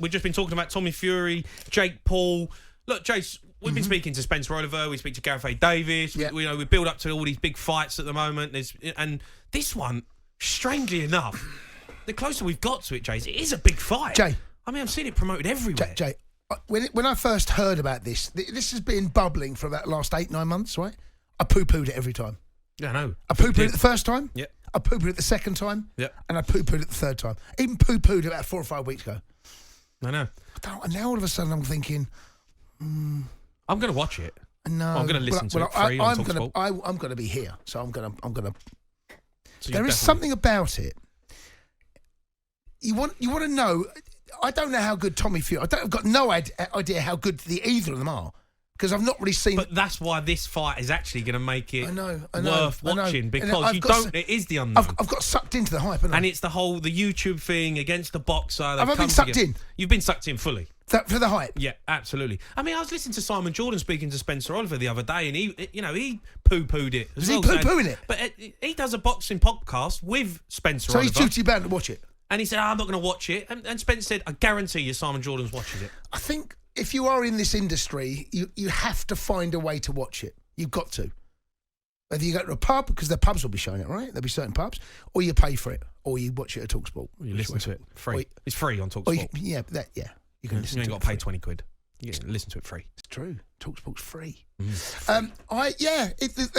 we've just been talking about Tommy Fury, Jake Paul. Look, Joyce, we've been speaking to Spencer Oliver. We speak to Gareth A. Davis. Yeah. We build up to all these big fights at the moment. And this one, strangely enough, the closer we've got to it, Jay, it is a big fight. Jay. I mean, I've seen it promoted everywhere. Jay, when I first heard about this has been bubbling for about the last 8-9 months, right? I poo-pooed it every time. Yeah, I know. I poo-pooed it the first time. Yeah. I poo-pooed it the second time. Yeah. And I poo-pooed it the third time. Even poo-pooed about 4 or 5 weeks ago. I know. And now all of a sudden I'm thinking... I'm going to watch it. No. I'm going to listen to it free on talkSPORT. I'm going to be here, so I'm going to... So there is something about it. You want to know... I don't know how good Tommy Fury... I've got no idea how good either of them are. Because I've not really seen... But that's why this fight is actually going to make it worth watching. Because it is the unknown. I've got sucked into the hype, haven't I? And it's the YouTube thing against the boxer. Have I been sucked in? You've been sucked in fully. For the hype? Yeah, absolutely. I mean, I was listening to Simon Jordan speaking to Spencer Oliver the other day, and he poo-pooed it. Is he poo-pooing it? But he does a boxing podcast with Spencer Oliver. So he's duty bound to watch it? And he said, I'm not going to watch it. And Spencer said, I guarantee you Simon Jordan's watches it. I think if you are in this industry, you have to find a way to watch it. You've got to. Whether you go to a pub, because the pubs will be showing it, right? There'll be certain pubs. Or you pay for it. Or you watch it at talkSPORT. You listen to it free. It's free on talkSPORT. You can listen to it. You ain't got to pay 20 quid. You can listen to it free. It's true. talkSPORT's free. The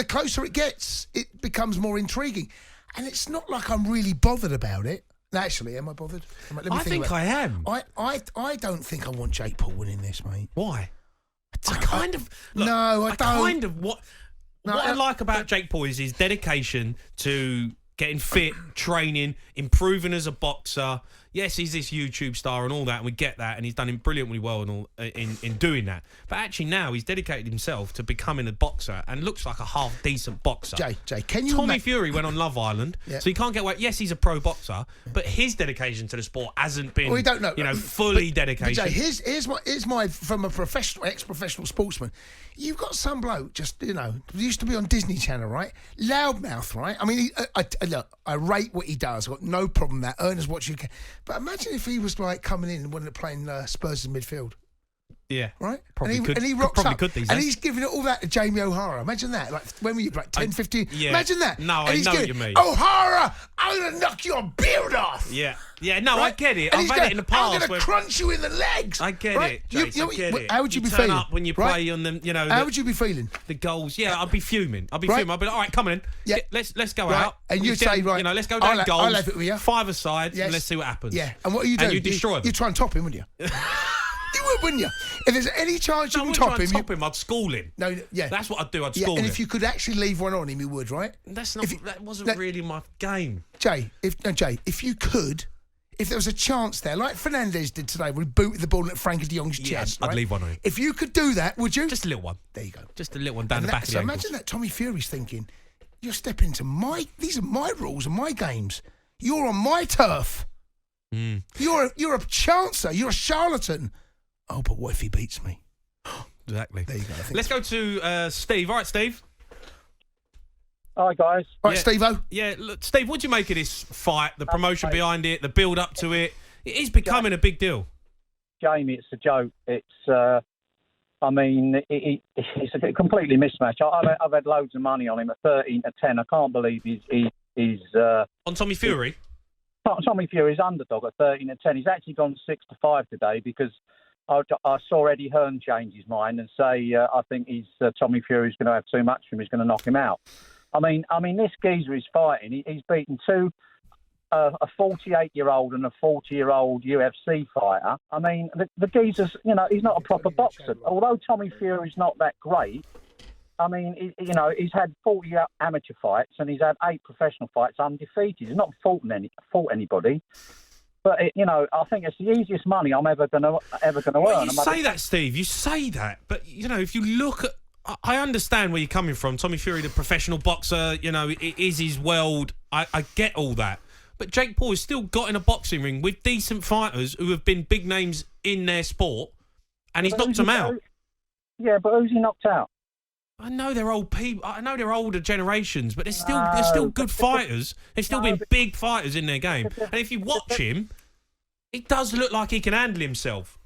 closer it gets, it becomes more intriguing. And it's not like I'm really bothered about it. Actually, am I bothered? I think I am. I don't think I want Jake Paul winning this, mate. Why? I like about Jake Paul is his dedication to getting fit, training, improving as a boxer. Yes, he's this YouTube star and all that, and we get that, and he's done brilliantly well and all, in doing that. But actually now he's dedicated himself to becoming a boxer and looks like a half-decent boxer. Jay, can you... Tommy Fury went on Love Island, so he can't get away. Yes, he's a pro boxer, but his dedication to the sport hasn't been, we don't know. Fully dedication. But Jay, here's my from a ex-professional sportsman. You've got some bloke used to be on Disney Channel, right? Loudmouth, right? I mean, I rate what he does. I've got no problem with that. Earners watch you. But imagine if he was like coming in and playing Spurs in midfield. Yeah. Right? Probably and could. And he rocks probably up. could these and days. he's giving it all that to Jamie O'Hara. Imagine that. Like, when were you, like 10, 15? Yeah. Imagine that. No, and I know what you mean. O'Hara, I'm going to knock your beard off. Yeah. Yeah, no, right? I get it. And I've had it in the past. I'm going to crunch you in the legs. I get it, Jace, I get it. How would you be turn feeling? Up when you play on them, How would you be feeling? The goals. Yeah, I'd be fuming. I'd be fuming. I'd be like, all right, come on in. Yeah. Let's go out. And you'd say, right, let's go down goals. I'll have it with you. 5-a-side, and let's see what happens. Yeah. And what do you do? And you destroy them. You try and top him, wouldn't you? You would, wouldn't you? If there's any chance you can top him... I'd school him. No, yeah. That's what I'd do, I'd school him. And if you could actually leave one on him, you would, right? That wasn't really my game. Jay, if you could... If there was a chance there, like Fernandez did today, where he booted the ball at Frankie de Jong's chest, right? I'd leave one on him. If you could do that, would you? Just a little one. There you go. Just a little one down the back of the ankles. Imagine that Tommy Fury's thinking, you're stepping into these are my rules and my games. You're on my turf. You're a chancer. You're a charlatan. Oh, but what if he beats me? Exactly. There you go. Let's go to Steve. All right, Steve. Hi, guys. All right, Steve-O. Yeah, look, Steve, what do you make of this fight, the promotion behind it, the build-up to it? It is becoming a big deal. Jamie, it's a joke. It's, it's a completely mismatch. I've had loads of money on him at 13-10. I can't believe he's on Tommy Fury? Tommy Fury's underdog at 13-10. He's actually gone 6-5 today because I saw Eddie Hearn change his mind and say, I think Tommy Fury's going to have too much for him. He's going to knock him out. I mean, this geezer is fighting. He's beaten a 48-year-old and a 40-year-old UFC fighter. I mean, the geezer's, he's not a proper boxer. Although Tommy Fury's not that great, I mean, he's had 40 amateur fights and he's had 8 professional fights undefeated. He's not fought anybody. But I think it's the easiest money I'm ever gonna earn. You say that, Steve. You say that, but if you look at, I understand where you're coming from. Tommy Fury, the professional boxer, it is his world. I get all that. But Jake Paul has still got in a boxing ring with decent fighters who have been big names in their sport, and he's knocked them out. Yeah, but who's he knocked out? I know they're old people. I know they're older generations, but they're still good fighters. They've still been big fighters in their game. And if you watch him, It does look like he can handle himself.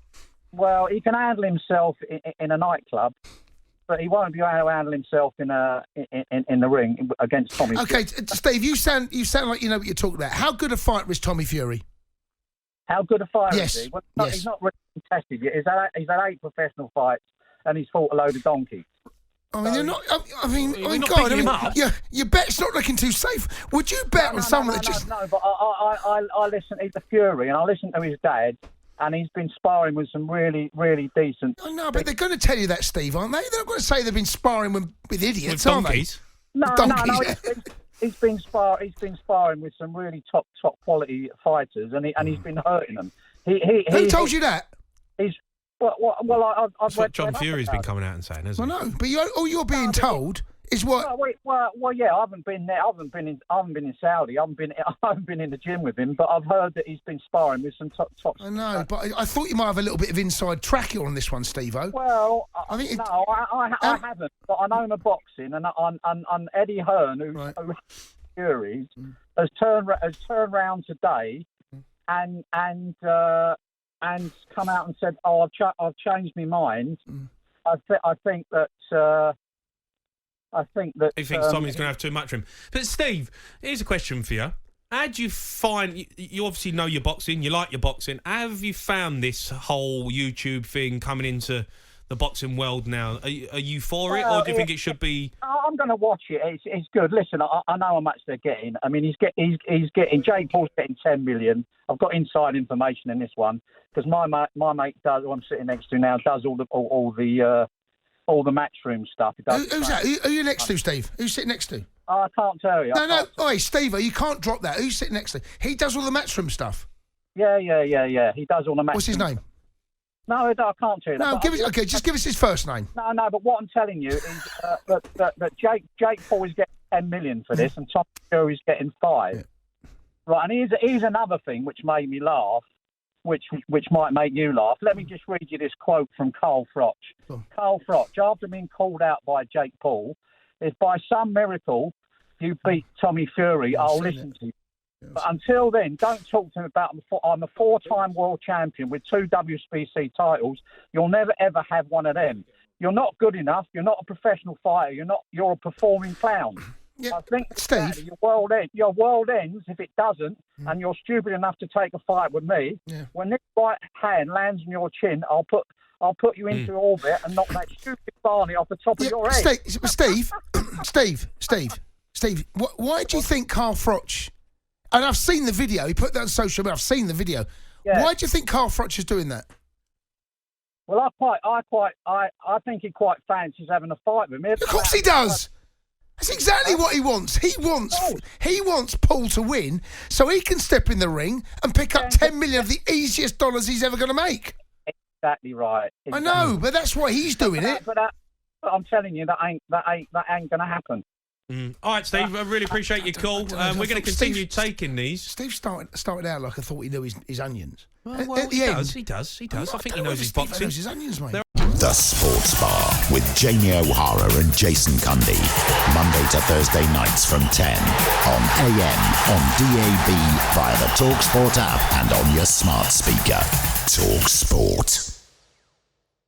Well, he can handle himself in a nightclub, but he won't be able to handle himself in the ring against Tommy. Okay, Steve, you sound like you know what you're talking about. How good a fighter is Tommy Fury? How good a fighter Yes. is he? Well, Yes. He's not really contested yet. He's had 8 professional fights, and he's fought a load of donkeys. I mean, they're not. I mean, not God, picking him up. your bet's not looking too safe. Would you bet on someone that just? No, but I listen to Fury, and I listen to his dad, and he's been sparring with some really, really decent. Oh, no, but they're going to tell you that, Steve, aren't they? They're not going to say they've been sparring with idiots, With are they? donkeys. No, Donkeys. He's been sparring with some really top quality fighters, and he's been hurting them. Who told you that? He's well. I've That's what read John up Fury's been about it. coming out and saying, hasn't Well, he? no, but all you're being told is what. Well, yeah. I haven't been there. I haven't been in Saudi. I haven't been in the gym with him. But I've heard that he's been sparring with some top. I know, but I thought you might have a little bit of inside track on this one, Steve-O. Well, I think no, I haven't. But I know my boxing, and Eddie Hearn, who Fury, has turned round today, and come out and said, "Oh, I've changed my mind." I think that. He thinks Tommy's going to have too much for him. But Steve, here's a question for you. How do you find... You obviously know your boxing, you like your boxing. How have you found this whole YouTube thing coming into the boxing world now? Are you for it, or do you think it should be... I'm going to watch it. It's good. Listen, I know how much they're getting. I mean, he's getting... Jake Paul's getting 10 million. I've got inside information in this one, because my mate does, who I'm sitting next to now, does all the matchroom stuff. Who's that? Who are you next to, Steve? Who's sitting next to? I can't tell you. No. Oi, Steve, you can't drop that. Who's sitting next to? He does all the matchroom stuff. Yeah. He does all the matchroom. What's his name? No, I can't tell you. No, just give us his first name. No. But what I'm telling you is that Jake Paul is getting 10 million for this, and Tom Fury's getting 5. Yeah. Right, and here's another thing which made me laugh. Which might make you laugh. Let me just read you this quote from Carl Froch. Carl Froch, after being called out by Jake Paul, if by some miracle you beat Tommy Fury, I'll listen to you. Yes. But until then, don't talk to me about I'm a 4-time world champion with 2 WBC titles. You'll never ever have one of them. You're not good enough. You're not a professional fighter. You're a performing clown. Yeah, I think Steve, your world ends if it doesn't, and you're stupid enough to take a fight with me. Yeah. When this right hand lands on your chin, I'll put you into orbit and knock that stupid Barney off the top of your head. Steve, why do you think Carl Froch? And I've seen the video. He put that on social media. I've seen the video. Yeah. Why do you think Carl Froch is doing that? Well, I think he quite fancies having a fight with me. Of course he does. That's exactly what he wants. He wants Paul to win so he can step in the ring and pick up 10 million of the easiest dollars he's ever going to make. Exactly right. Exactly. I know, but that's why he's doing it. But I'm telling you, that ain't going to happen. All right, Steve, I really appreciate your call. We're going to continue taking these. Steve started out like I thought he knew his onions. Well, at the end, he does. I think he knows his boxing. He knows his onions, mate. The Sports Bar with Jamie O'Hara and Jason Cundy. Monday to Thursday nights from 10 on AM, on DAB, via the talkSPORT app and on your smart speaker. talkSPORT.